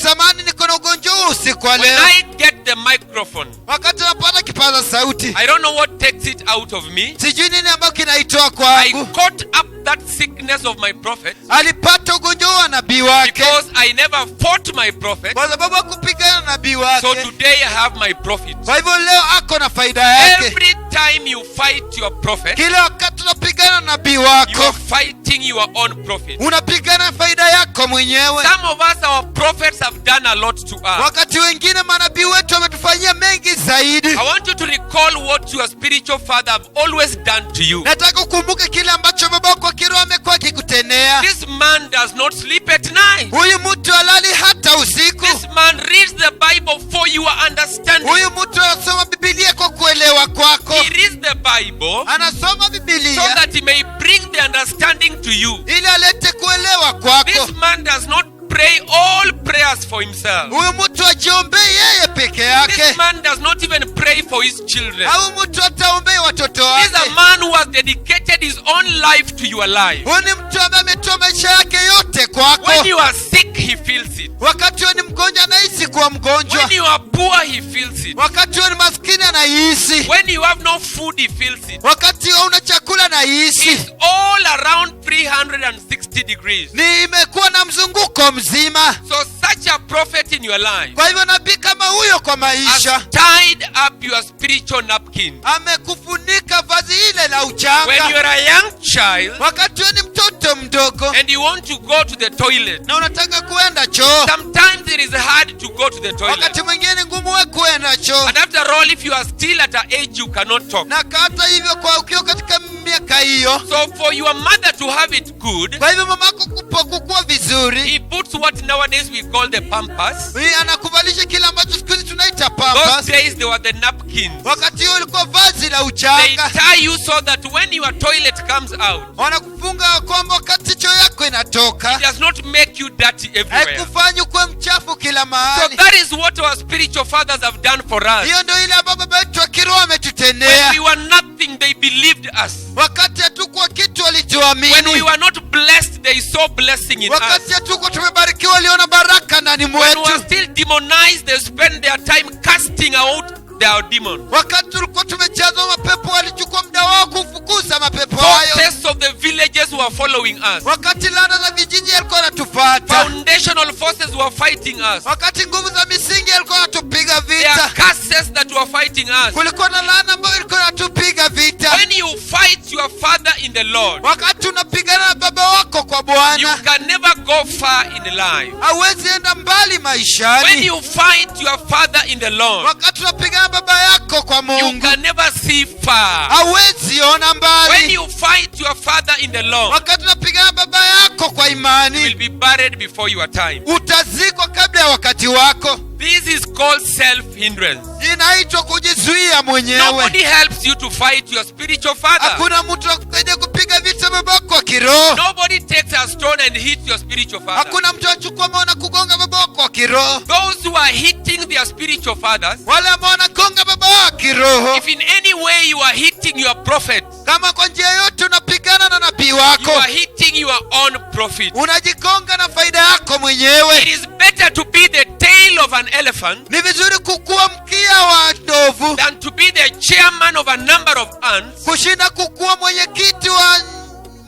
[SPEAKER 2] Samani niko na ugonjwa huu usiku wa
[SPEAKER 1] When
[SPEAKER 2] leo.
[SPEAKER 1] I get the microphone,
[SPEAKER 2] Wakati napata kipaza sauti,
[SPEAKER 1] I don't know what takes it out of me.
[SPEAKER 2] sijui nini ambayo kinaitoa
[SPEAKER 1] I
[SPEAKER 2] kwangu.
[SPEAKER 1] caught up that sickness of my prophet
[SPEAKER 2] Alipata ugonjwa huu wa nabii wake,
[SPEAKER 1] because I never fought my prophet.
[SPEAKER 2] kwa sababu hakupigana na nabii
[SPEAKER 1] So
[SPEAKER 2] wake.
[SPEAKER 1] today I have my prophet.
[SPEAKER 2] Kwa hivyo leo ako na faida yake.
[SPEAKER 1] Every time you fight your prophet,
[SPEAKER 2] Kila wakati unapigana na nabii
[SPEAKER 1] you
[SPEAKER 2] wako,
[SPEAKER 1] are fighting your own prophet.
[SPEAKER 2] unapigana faida yako mwenyewe.
[SPEAKER 1] Some of us, our prophets have done a lot to us.
[SPEAKER 2] Wakati wengine manabii wetu wametufanyia mengi zaidi.
[SPEAKER 1] I want you to recall what your spiritual father have always done to you.
[SPEAKER 2] Nataka ukumbuke kile ambacho baba wako wa kiroho amekuwa akikutendea.
[SPEAKER 1] This man does not sleep at night.
[SPEAKER 2] Huyu mtu halali hata usiku.
[SPEAKER 1] This man reads the Bible for your understanding.
[SPEAKER 2] Huyu mtu anasoma Biblia kwa kuelewa kwako.
[SPEAKER 1] He reads the Bible
[SPEAKER 2] Anasoma
[SPEAKER 1] so
[SPEAKER 2] Biblia
[SPEAKER 1] that he may bring the understanding to you.
[SPEAKER 2] ili alete kuelewa kwako.
[SPEAKER 1] This man does not pray all prayers for himself.
[SPEAKER 2] Huyu mtu ajiombee yeye peke yake.
[SPEAKER 1] This man does not even pray for his children.
[SPEAKER 2] Au mtu ataombee watoto
[SPEAKER 1] He is a
[SPEAKER 2] wake.
[SPEAKER 1] man who has dedicated his own life to your life.
[SPEAKER 2] Huyu ni mtu ambaye ametoa maisha yake yote kwako.
[SPEAKER 1] When you are sick, he feels it.
[SPEAKER 2] Wakati wewe ni mgonjwa anahisi kuwa mgonjwa.
[SPEAKER 1] When you are poor, he feels it.
[SPEAKER 2] Wakati wewe ni maskini anahisi.
[SPEAKER 1] When you have no food, he feels it.
[SPEAKER 2] Wakati wewe una chakula anahisi.
[SPEAKER 1] It's all around 360 degrees.
[SPEAKER 2] Ni imekuwa na mzunguko mzima.
[SPEAKER 1] So such a prophet in your life
[SPEAKER 2] Kwa hivyo nabii kama huyo kwa
[SPEAKER 1] has
[SPEAKER 2] maisha
[SPEAKER 1] tied up your spiritual napkin.
[SPEAKER 2] amekufunika vazi ile la
[SPEAKER 1] When
[SPEAKER 2] uchanga.
[SPEAKER 1] you are a young child
[SPEAKER 2] Wakati wewe ni mtoto mdogo
[SPEAKER 1] and you want to go to the toilet,
[SPEAKER 2] na unataka kuenda choo,
[SPEAKER 1] sometimes it is hard to go to the toilet.
[SPEAKER 2] wakati mwingine ni ngumu wewe kuenda choo.
[SPEAKER 1] And after all, if you are still at an age you cannot talk.
[SPEAKER 2] Na hata hivyo kwa ukiwa katika miaka hiyo,
[SPEAKER 1] So for your mother to have it good,
[SPEAKER 2] kwa hivyo mamako kukua vizuri,
[SPEAKER 1] he puts what nowadays we call the pampers.
[SPEAKER 2] yeye anakuvalisha kile ambacho siku hizi tunaita
[SPEAKER 1] Those
[SPEAKER 2] pampers.
[SPEAKER 1] days they were the napkins.
[SPEAKER 2] Wakati huo ilikuwa vazi la
[SPEAKER 1] They
[SPEAKER 2] uchanga.
[SPEAKER 1] tie you so that when your toilet comes out,
[SPEAKER 2] Wanakufunga kwamba wakati choo yako inatoka
[SPEAKER 1] it does not make you dirty everywhere.
[SPEAKER 2] haikufanyi kuwe mchafu kila
[SPEAKER 1] So
[SPEAKER 2] mahali.
[SPEAKER 1] that is what our spiritual fathers have done for us.
[SPEAKER 2] Hiyo ndio ile ambayo baba yetu wa kiroho
[SPEAKER 1] When
[SPEAKER 2] ametutendea.
[SPEAKER 1] we were nothing, they believed us.
[SPEAKER 2] Wakati hatukuwa kitu
[SPEAKER 1] When we
[SPEAKER 2] walituamini.
[SPEAKER 1] were not blessed, they saw blessing in us.
[SPEAKER 2] Wakati hatukuwa tumebarikiwa waliona baraka ndani
[SPEAKER 1] When we were
[SPEAKER 2] mwetu.
[SPEAKER 1] still demonized, they spent their time casting out their demons.
[SPEAKER 2] Wakati tulikuwa tumejazwa mapepo walichukua muda wao kufukuza mapepo hayo.
[SPEAKER 1] Forces of the villages were following us.
[SPEAKER 2] Wakati laana za vijiji alikuwa anatufuata.
[SPEAKER 1] Foundational forces were fighting us.
[SPEAKER 2] Wakati nguvu za misingi alikuwa anatupiga
[SPEAKER 1] There are
[SPEAKER 2] vita.
[SPEAKER 1] curses that were fighting us.
[SPEAKER 2] Kulikuwa na laana ambayo ilikuwa inatupiga vita.
[SPEAKER 1] When you fight your father in the Lord,
[SPEAKER 2] Wakati unapigana na baba wako kwa
[SPEAKER 1] you
[SPEAKER 2] Bwana,
[SPEAKER 1] can never go far in life.
[SPEAKER 2] hauwezi enda mbali
[SPEAKER 1] When
[SPEAKER 2] maishani.
[SPEAKER 1] you fight your father in the Lord,
[SPEAKER 2] Wakati unapigana na baba yako kwa
[SPEAKER 1] you
[SPEAKER 2] Mungu,
[SPEAKER 1] can never see far.
[SPEAKER 2] hauwezi ona
[SPEAKER 1] When
[SPEAKER 2] mbali.
[SPEAKER 1] you fight your father in the Lord,
[SPEAKER 2] Wakati unapigana na baba yako kwa
[SPEAKER 1] you will
[SPEAKER 2] imani,
[SPEAKER 1] be buried before your time.
[SPEAKER 2] utazikwa kabla ya wakati wako.
[SPEAKER 1] This is called self-hindrance.
[SPEAKER 2] Inaitwa kujizuia mwenyewe.
[SPEAKER 1] Nobody helps you to fight your spiritual father.
[SPEAKER 2] Hakuna mtu akusaidia kupiga vita baba wako wa kiroho.
[SPEAKER 1] Nobody takes a stone and hits your spiritual father.
[SPEAKER 2] Hakuna mtu achukua mawe na kugonga baba wako wa kiroho.
[SPEAKER 1] Those who are hitting their spiritual fathers,
[SPEAKER 2] Wale ambao wanagonga baba wao wa kiroho,
[SPEAKER 1] if in any way you are hitting your prophet,
[SPEAKER 2] kama kwa njia yote unapigana na nabii
[SPEAKER 1] you
[SPEAKER 2] wako,
[SPEAKER 1] are hitting your own prophet.
[SPEAKER 2] unajigonga na faida yako mwenyewe.
[SPEAKER 1] It is better to be the tail of an elephant
[SPEAKER 2] Ni vizuri kukuwa mkia wa ndovu
[SPEAKER 1] than to be the chairman of a number of ants.
[SPEAKER 2] kushinda kukuwa mwenyekiti wa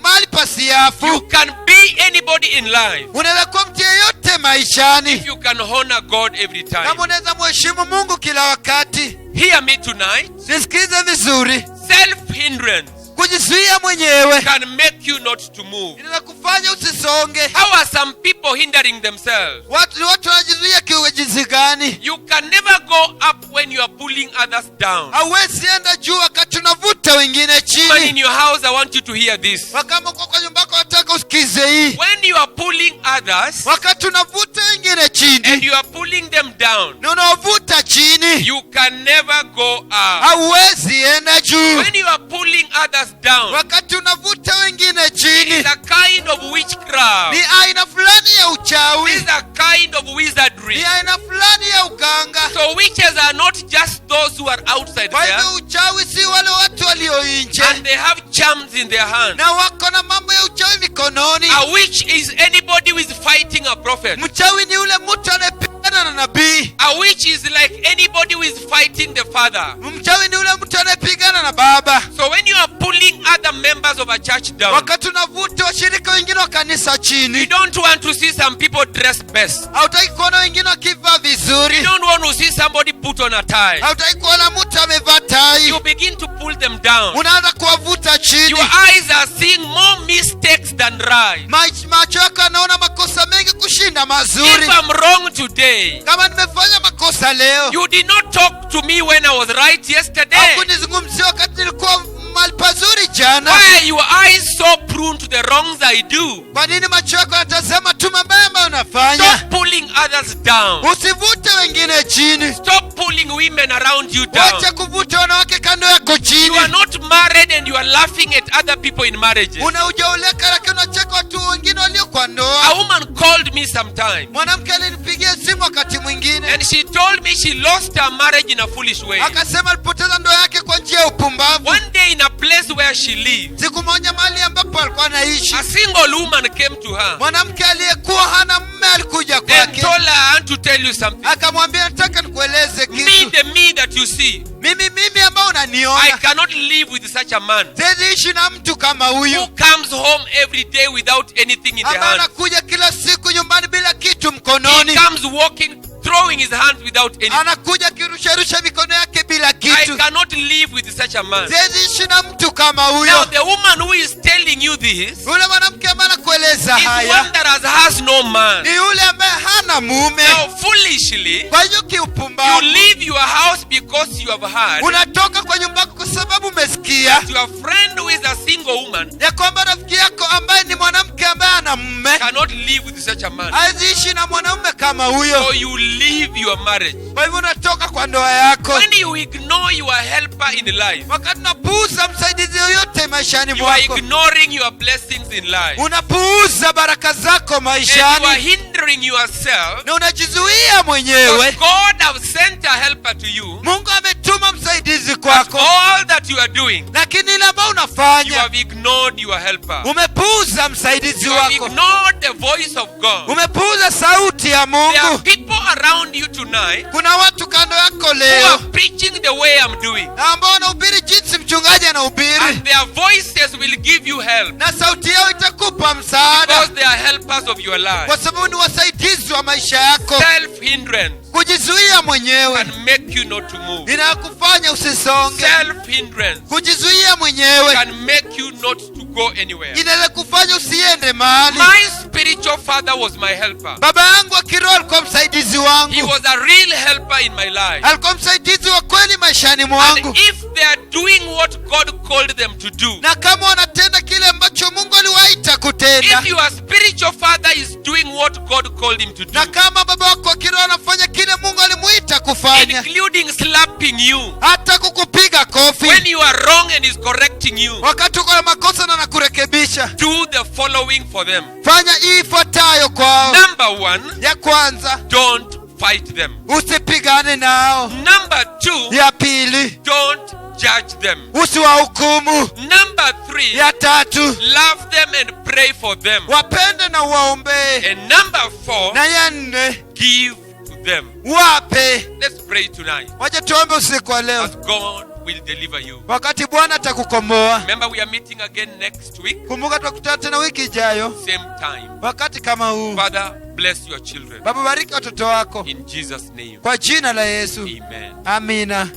[SPEAKER 2] mahali
[SPEAKER 1] You
[SPEAKER 2] pasiafu.
[SPEAKER 1] can be anybody in life
[SPEAKER 2] Unaweza kuwa mtu yeyote maishani
[SPEAKER 1] if you can honor God every time.
[SPEAKER 2] kama unaweza mheshimu Mungu kila wakati.
[SPEAKER 1] Hear me tonight.
[SPEAKER 2] Nisikize vizuri,
[SPEAKER 1] Self-hindrance
[SPEAKER 2] kujizuia mwenyewe
[SPEAKER 1] can make you not to move.
[SPEAKER 2] inaweza kufanya usisonge.
[SPEAKER 1] How are some people hindering themselves?
[SPEAKER 2] Watu wanajizuia kiwe jinsi gani?
[SPEAKER 1] You can never go up when you are pulling others down.
[SPEAKER 2] Hauwezi enda juu wakati unavuta unavuta wengine
[SPEAKER 1] Woman in
[SPEAKER 2] chini.
[SPEAKER 1] your house, I want you to hear this.
[SPEAKER 2] Kama uko kwa nyumba yako nataka usikize hii.
[SPEAKER 1] When you are pulling others
[SPEAKER 2] Wakati unavuta wengine
[SPEAKER 1] and
[SPEAKER 2] chini
[SPEAKER 1] you are pulling them down,
[SPEAKER 2] na unavuta chini,
[SPEAKER 1] you can never go up.
[SPEAKER 2] hauwezi enda juu.
[SPEAKER 1] When you are pulling others down,
[SPEAKER 2] Wakati unavuta wengine
[SPEAKER 1] it is
[SPEAKER 2] chini,
[SPEAKER 1] a kind of witchcraft.
[SPEAKER 2] ni aina fulani ya
[SPEAKER 1] It
[SPEAKER 2] uchawi,
[SPEAKER 1] is a kind of wizardry.
[SPEAKER 2] ni aina fulani ya uganga.
[SPEAKER 1] So witches are not just those who are outside
[SPEAKER 2] Kwa
[SPEAKER 1] there,
[SPEAKER 2] hivyo uchawi si wale watu walio nje
[SPEAKER 1] and they have charms in their hands.
[SPEAKER 2] na wako na mambo ya uchawi mikononi.
[SPEAKER 1] A witch is anybody who is fighting a prophet.
[SPEAKER 2] Mchawi ni ule mtu anayepigana na nabii.
[SPEAKER 1] A witch is like anybody who is fighting the father.
[SPEAKER 2] Mchawi ni ule mtu anayepigana na baba.
[SPEAKER 1] So when you are pulling other members of a church down,
[SPEAKER 2] Wakati unavuta washirika wengine wa kanisa
[SPEAKER 1] you
[SPEAKER 2] chini,
[SPEAKER 1] don't want to see some people dress best.
[SPEAKER 2] hautaki kuona wengine wakivaa
[SPEAKER 1] You
[SPEAKER 2] vizuri,
[SPEAKER 1] don't want to see somebody put on a tie.
[SPEAKER 2] hautaki kuona mtu amevaa tai.
[SPEAKER 1] You begin to pull them down.
[SPEAKER 2] Unaanza kuwavuta chini.
[SPEAKER 1] Your eyes are seeing more mistakes than right.
[SPEAKER 2] Macho yako yanaona makosa mengi kushinda mazuri.
[SPEAKER 1] If I'm wrong today,
[SPEAKER 2] Kama nimefanya makosa leo,
[SPEAKER 1] you did not talk to me when I was right yesterday.
[SPEAKER 2] hakunizungumzia wakati nilikuwa mahali pazuri jana.
[SPEAKER 1] Why are your eyes so prone to the wrongs I do?
[SPEAKER 2] Kwa nini macho yako yanatazama tu mabaya ambayo unafanya?
[SPEAKER 1] Stop pulling others down.
[SPEAKER 2] Usivute wengine chini.
[SPEAKER 1] Stop pulling women around you down.
[SPEAKER 2] Wacha kuvuta wanawake kando yako
[SPEAKER 1] You
[SPEAKER 2] chini.
[SPEAKER 1] are not married and you are laughing at other people in marriages.
[SPEAKER 2] Unahujauleka lakini unacheka watu wengine walio kwa
[SPEAKER 1] A
[SPEAKER 2] ndoa.
[SPEAKER 1] woman called me sometime
[SPEAKER 2] Mwanamke alinipigia simu wakati mwingine,
[SPEAKER 1] and she told me she lost her marriage in a foolish way.
[SPEAKER 2] akasema alipoteza ndoa yake kwa njia ya upumbavu.
[SPEAKER 1] One day in a place where she lived,
[SPEAKER 2] Siku moja mahali ambapo alikuwa anaishi,
[SPEAKER 1] a single woman came to her
[SPEAKER 2] mwanamke aliyekuwa hana mume alikuja
[SPEAKER 1] and
[SPEAKER 2] kwake,
[SPEAKER 1] told her, I want to tell you something.
[SPEAKER 2] akamwambia nataka nikueleze
[SPEAKER 1] Me,
[SPEAKER 2] kitu.
[SPEAKER 1] the me that you see,
[SPEAKER 2] Mimi ambao
[SPEAKER 1] I
[SPEAKER 2] unaniona,
[SPEAKER 1] cannot live with such a man
[SPEAKER 2] siwezi ishi na mtu kama
[SPEAKER 1] who
[SPEAKER 2] huyu
[SPEAKER 1] comes home every day without anything in the
[SPEAKER 2] ambaye
[SPEAKER 1] hand.
[SPEAKER 2] anakuja kila siku nyumbani bila kitu
[SPEAKER 1] He
[SPEAKER 2] mkononi,
[SPEAKER 1] comes walking, throwing his hands without anything.
[SPEAKER 2] anakuja akirusharusha mikono yake bila
[SPEAKER 1] I
[SPEAKER 2] kitu.
[SPEAKER 1] cannot live with such a man.
[SPEAKER 2] Siwezi ishi na mtu kama
[SPEAKER 1] Now,
[SPEAKER 2] huyo.
[SPEAKER 1] the woman who is telling you this
[SPEAKER 2] Yule mwanamke ambaye anakueleza
[SPEAKER 1] is
[SPEAKER 2] haya
[SPEAKER 1] one that has no man.
[SPEAKER 2] ni yule ambaye hana mume.
[SPEAKER 1] Now, foolishly,
[SPEAKER 2] Kwa hiyo
[SPEAKER 1] you
[SPEAKER 2] kiupumbavu,
[SPEAKER 1] leave your house because you have heard
[SPEAKER 2] unatoka kwa nyumba yako kwa sababu umesikia
[SPEAKER 1] your friend who is a single woman
[SPEAKER 2] ya kwamba rafiki yako ambaye ni mwanamke ambaye ana mume
[SPEAKER 1] cannot live with such a man.
[SPEAKER 2] hawezi ishi na mwanaume kama
[SPEAKER 1] So
[SPEAKER 2] huyo.
[SPEAKER 1] you leave your marriage.
[SPEAKER 2] Kwa hivyo unatoka kwa ndoa yako.
[SPEAKER 1] When you ignore your helper in life,
[SPEAKER 2] Wakati unapuuza msaidizi yoyote maishani
[SPEAKER 1] you are
[SPEAKER 2] mwako,
[SPEAKER 1] ignoring your blessings in life.
[SPEAKER 2] unapuuza baraka zako
[SPEAKER 1] And you are
[SPEAKER 2] maishani
[SPEAKER 1] hindering yourself.
[SPEAKER 2] na unajizuia
[SPEAKER 1] Because
[SPEAKER 2] mwenyewe.
[SPEAKER 1] God has sent a helper to you.
[SPEAKER 2] Mungu ametuma msaidizi
[SPEAKER 1] But
[SPEAKER 2] kwako,
[SPEAKER 1] all that you are doing,
[SPEAKER 2] lakini ile ambayo
[SPEAKER 1] you
[SPEAKER 2] unafanya
[SPEAKER 1] have ignored your helper.
[SPEAKER 2] umepuuza msaidizi
[SPEAKER 1] You have
[SPEAKER 2] wako,
[SPEAKER 1] ignored the voice of God.
[SPEAKER 2] umepuuza sauti ya
[SPEAKER 1] There are
[SPEAKER 2] Mungu.
[SPEAKER 1] people around you tonight
[SPEAKER 2] Kuna watu kando yako
[SPEAKER 1] who are
[SPEAKER 2] leo
[SPEAKER 1] preaching the way I'm doing.
[SPEAKER 2] ambao wanahubiri jinsi mchungaji anahubiri,
[SPEAKER 1] And their voices will give you help
[SPEAKER 2] na sauti yao itakupa msaada
[SPEAKER 1] because they are helpers of your life.
[SPEAKER 2] kwa sababu ni wasaidizi wa maisha yako.
[SPEAKER 1] Self-hindrance
[SPEAKER 2] Kujizuia mwenyewe
[SPEAKER 1] can make you not to move.
[SPEAKER 2] inakufanya usisonge.
[SPEAKER 1] Self-hindrance
[SPEAKER 2] Kujizuia mwenyewe
[SPEAKER 1] can make you not to go anywhere.
[SPEAKER 2] inaweza kufanya usiende mahali.
[SPEAKER 1] My spiritual father was my helper.
[SPEAKER 2] Baba yangu wa kiroho alikuwa msaidizi
[SPEAKER 1] He
[SPEAKER 2] wangu,
[SPEAKER 1] was a real helper in my life.
[SPEAKER 2] alikuwa msaidizi wa kweli maishani
[SPEAKER 1] And
[SPEAKER 2] mwangu.
[SPEAKER 1] if they are doing what God called them to do,
[SPEAKER 2] Na kama wanatenda kile ambacho Mungu aliwaita kutenda,
[SPEAKER 1] if your spiritual father is doing what God called him to do,
[SPEAKER 2] na kama baba wako wa kiroho anafanya kile Mungu alimuita kufanya,
[SPEAKER 1] including slapping you
[SPEAKER 2] hata kukupiga kofi
[SPEAKER 1] when you are wrong and is correcting you,
[SPEAKER 2] wakati uko na makosa na nakurekebisha,
[SPEAKER 1] do the following for them.
[SPEAKER 2] fanya hii ifuatayo kwao.
[SPEAKER 1] Number one,
[SPEAKER 2] Ya kwanza,
[SPEAKER 1] don't fight them.
[SPEAKER 2] usipigane nao.
[SPEAKER 1] Number two,
[SPEAKER 2] Ya pili,
[SPEAKER 1] don't judge them.
[SPEAKER 2] usiwahukumu.
[SPEAKER 1] Number three,
[SPEAKER 2] Ya tatu,
[SPEAKER 1] love them and pray for them.
[SPEAKER 2] wapende na uwaombee.
[SPEAKER 1] And number four,
[SPEAKER 2] Na ya nne,
[SPEAKER 1] give to them.
[SPEAKER 2] wape.
[SPEAKER 1] Let's pray tonight
[SPEAKER 2] Wacha tuombe usiku wa leo,
[SPEAKER 1] as God will deliver you.
[SPEAKER 2] wakati Bwana atakukomboa.
[SPEAKER 1] Remember, we are meeting again next week,
[SPEAKER 2] Kumbuka tutakutana tena wiki ijayo
[SPEAKER 1] same time.
[SPEAKER 2] wakati kama huu.
[SPEAKER 1] Father, bless your children.
[SPEAKER 2] Baba, bariki watoto wako
[SPEAKER 1] In Jesus' name,
[SPEAKER 2] kwa jina la Yesu,
[SPEAKER 1] amen.
[SPEAKER 2] amina.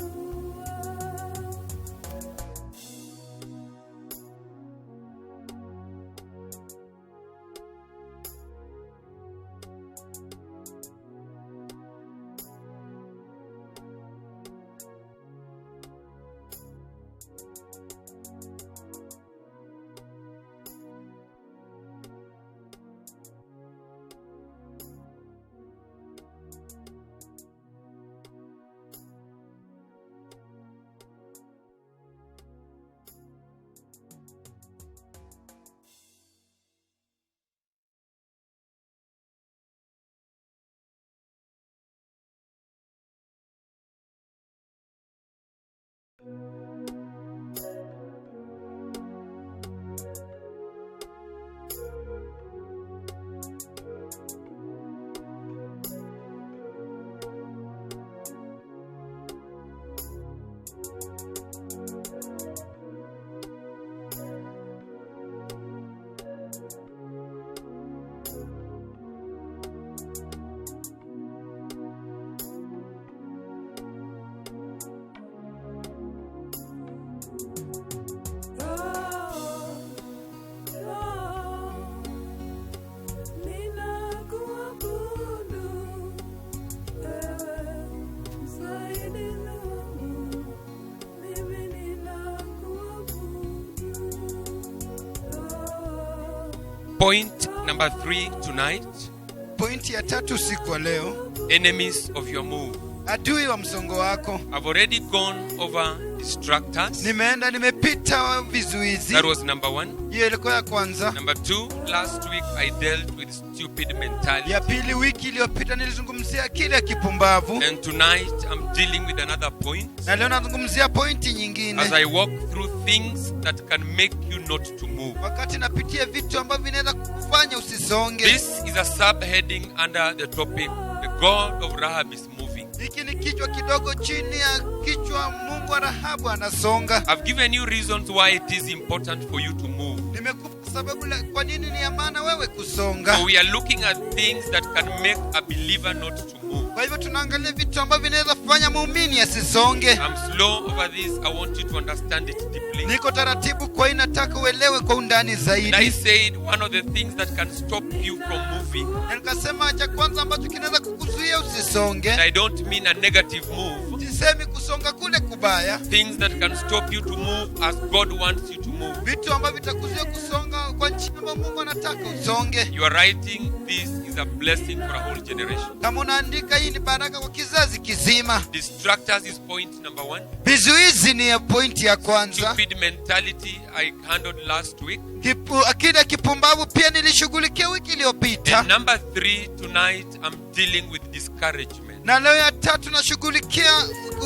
[SPEAKER 1] Point number 3 tonight.
[SPEAKER 2] Pointi ya 3 usiku wa leo,
[SPEAKER 1] Enemies of your move.
[SPEAKER 2] adui wa msongo wako.
[SPEAKER 1] I've already gone over distractors.
[SPEAKER 2] Nimepita vizuizi.
[SPEAKER 1] That was number 1.
[SPEAKER 2] Hiyo ilikuwa ya kwanza.
[SPEAKER 1] Number 2, last week I dealt with stupid mentality.
[SPEAKER 2] Ya pili, wiki iliyopita nilizungumzia akili ya kipumbavu.
[SPEAKER 1] And tonight I'm dealing with another point.
[SPEAKER 2] Na leo nazungumzia pointi nyingine.
[SPEAKER 1] As I walk through things that can make you not to move.
[SPEAKER 2] Wakati napitia vitu ambavyo vinaweza kukufanya usisonge.
[SPEAKER 1] This is a subheading under the topic, the God of Rahab is moving.
[SPEAKER 2] Hiki ni kichwa kidogo chini ya kichwa Mungu wa Rahabu anasonga.
[SPEAKER 1] I've given you reasons why it is important for you to move.
[SPEAKER 2] Nimekupa sababu kwa nini ni ya maana wewe kusonga.
[SPEAKER 1] So we are looking at things that can make a believer not to move.
[SPEAKER 2] Kwa hivyo tunaangalia vitu ambavyo vinaweza kufanya muumini asisonge.
[SPEAKER 1] I'm slow over this. I want you to understand it deeply.
[SPEAKER 2] Niko taratibu, kwa hiyo nataka uelewe kwa undani
[SPEAKER 1] And I
[SPEAKER 2] zaidi.
[SPEAKER 1] said one of the things that can stop you from moving.
[SPEAKER 2] Na nikasema cha kwanza ambacho kinaweza kukuzuia
[SPEAKER 1] And
[SPEAKER 2] usisonge.
[SPEAKER 1] I don't mean a negative move.
[SPEAKER 2] Sisemi kusonga kule kubaya.
[SPEAKER 1] Things that can stop you to move as God wants you to move.
[SPEAKER 2] Vitu ambavyo vitakuzuia kusonga kwa njia ambayo Mungu anataka usonge.
[SPEAKER 1] You are writing, this is a blessing for a whole generation.
[SPEAKER 2] Kama unaandika, hii ni baraka kwa kizazi kizima.
[SPEAKER 1] Distractors is point number 1.
[SPEAKER 2] Vizuizi ni ya pointi ya kwanza.
[SPEAKER 1] Stupid mentality I handled last week.
[SPEAKER 2] Akida kipumbavu pia nilishughulikia wiki iliyopita.
[SPEAKER 1] And number 3, tonight I'm dealing with discouragement.
[SPEAKER 2] Na leo ya 3 nashughulikia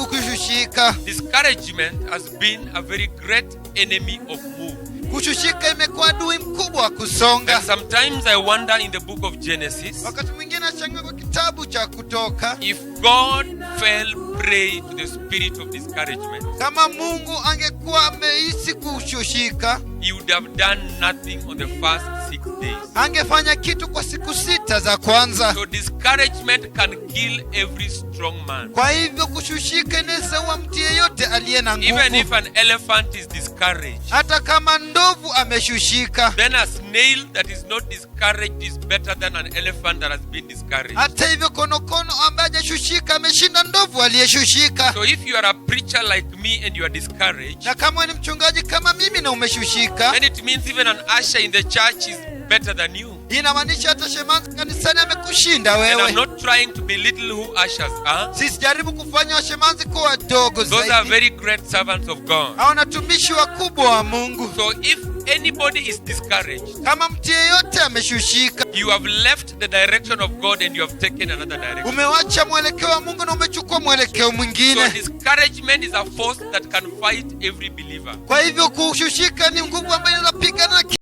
[SPEAKER 2] kushushika.
[SPEAKER 1] Discouragement has been a very great enemy of move.
[SPEAKER 2] Kushushika imekuwa adui mkubwa wa kusonga.
[SPEAKER 1] And sometimes I wonder in the book of Genesis,
[SPEAKER 2] Wakati mwingine nashangaa kwa kitabu cha Kutoka,
[SPEAKER 1] if God fell prey to the spirit of discouragement,
[SPEAKER 2] kama Mungu angekuwa amehisi kushushika,
[SPEAKER 1] he would have done nothing on the first 6 days.
[SPEAKER 2] angefanya kitu kwa siku 6 za kwanza.
[SPEAKER 1] So discouragement can kill every strong man.
[SPEAKER 2] Kwa hivyo kushushika inaweza ua mtu yeyote aliye na
[SPEAKER 1] Even if
[SPEAKER 2] nguvu.
[SPEAKER 1] an elephant is discouraged,
[SPEAKER 2] Hata kama ndovu ameshushika.
[SPEAKER 1] then a snail that is not discouraged is better than an elephant that has been discouraged.
[SPEAKER 2] Hata hivyo konokono ambaye hajashushika ameshinda ndovu aliyeshushika.
[SPEAKER 1] So if you are a preacher like me and you are discouraged,
[SPEAKER 2] Na kama ni mchungaji kama mimi na umeshushika,
[SPEAKER 1] then it means even an usher in the church is better than you.
[SPEAKER 2] inamaanisha hata shemasi kanisani amekushinda
[SPEAKER 1] And I'm
[SPEAKER 2] wewe.
[SPEAKER 1] not trying to belittle who ushers are.
[SPEAKER 2] Sisijaribu kufanya washemazi kuwa wadogo
[SPEAKER 1] Those are
[SPEAKER 2] zaidi.
[SPEAKER 1] very great servants of God.
[SPEAKER 2] Hao watumishi wakubwa wa Mungu.
[SPEAKER 1] So if anybody is discouraged,
[SPEAKER 2] Kama mtu yeyote ameshushika,
[SPEAKER 1] you have left the direction of God and you have taken another direction.
[SPEAKER 2] umewacha mwelekeo wa Mungu na umechukua mwelekeo
[SPEAKER 1] So
[SPEAKER 2] mwingine.
[SPEAKER 1] discouragement is a force that can fight every believer.
[SPEAKER 2] Kwa hivyo kushushika ni nguvu ambayo inaweza pigana